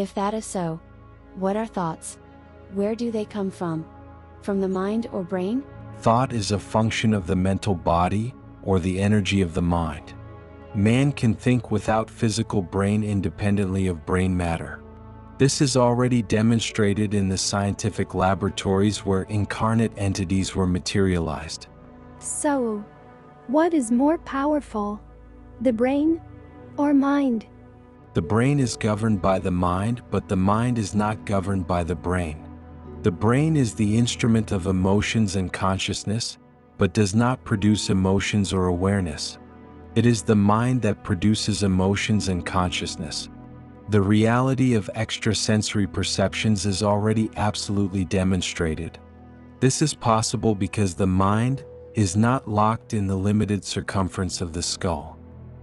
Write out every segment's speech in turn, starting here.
If that is so, what are thoughts? Where do they come from? From the mind or brain? Thought is a function of the mental body, or the energy of the mind. Man can think without physical brain independently of brain matter. This is already demonstrated in the scientific laboratories where incarnate entities were materialized. So, what is more powerful, the brain or mind? The brain is governed by the mind, but the mind is not governed by the brain. The brain is the instrument of emotions and consciousness, but does not produce emotions or awareness. It is the mind that produces emotions and consciousness. The reality of extrasensory perceptions is already absolutely demonstrated. This is possible because the mind is not locked in the limited circumference of the skull,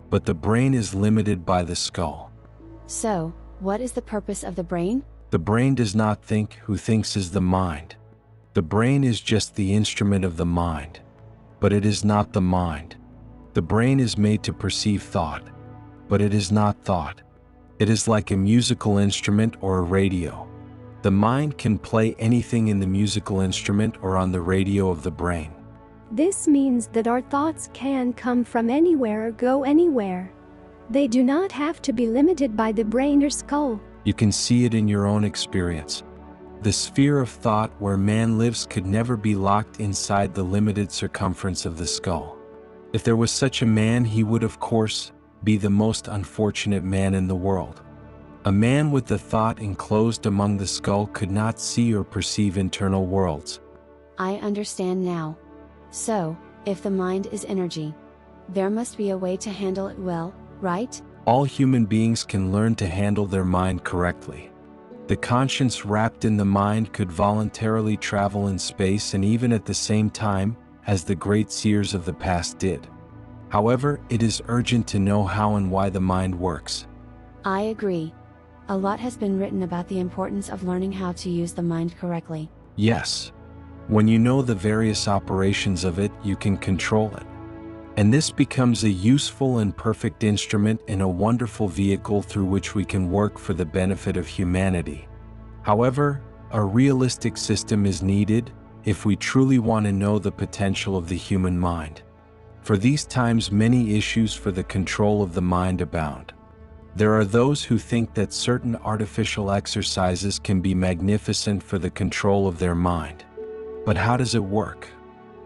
but the brain is limited by the skull. So, what is the purpose of the brain? The brain does not think. Who thinks is the mind. The brain is just the instrument of the mind, but it is not the mind. The brain is made to perceive thought, but it is not thought. It is like a musical instrument or a radio. The mind can play anything in the musical instrument or on the radio of the brain. This means that our thoughts can come from anywhere or go anywhere. They do not have to be limited by the brain or skull. You can see it in your own experience. The sphere of thought where man lives could never be locked inside the limited circumference of the skull. If there was such a man, he would, of course, be the most unfortunate man in the world. A man with the thought enclosed among the skull could not see or perceive internal worlds. I understand now. So, if the mind is energy, there must be a way to handle it well, right? All human beings can learn to handle their mind correctly. The conscience wrapped in the mind could voluntarily travel in space and even at the same time as the great seers of the past did. However, it is urgent to know how and why the mind works. I agree. A lot has been written about the importance of learning how to use the mind correctly. Yes. When you know the various operations of it, you can control it. And this becomes a useful and perfect instrument and a wonderful vehicle through which we can work for the benefit of humanity. However, a realistic system is needed if we truly want to know the potential of the human mind. For these times, many issues for the control of the mind abound. There are those who think that certain artificial exercises can be magnificent for the control of their mind. But how does it work?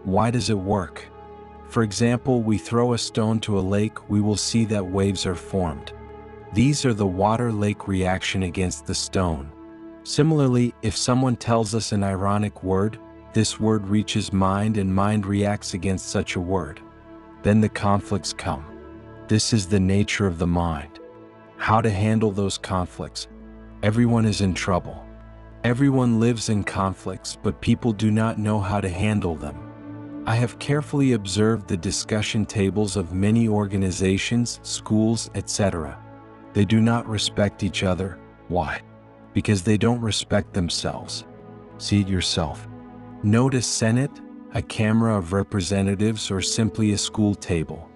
Why does it work? For example, we throw a stone to a lake, we will see that waves are formed. These are the water-lake reaction against the stone. Similarly, if someone tells us an ironic word, this word reaches mind and mind reacts against such a word. Then the conflicts come. This is the nature of the mind. How to handle those conflicts? Everyone is in trouble. Everyone lives in conflicts, but people do not know how to handle them. I have carefully observed the discussion tables of many organizations, schools, etc. They do not respect each other. Why? Because they don't respect themselves. See it yourself. Note a Senate, a Camera of Representatives, or simply a school table.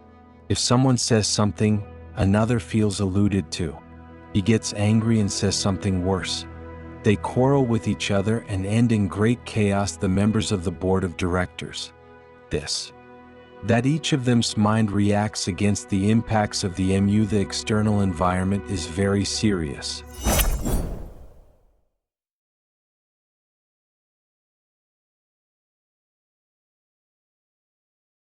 If someone says something, another feels alluded to. He gets angry and says something worse. They quarrel with each other and end in great chaos. The members of the board of directors. That each of them's mind reacts against the impacts of the the external environment is very serious.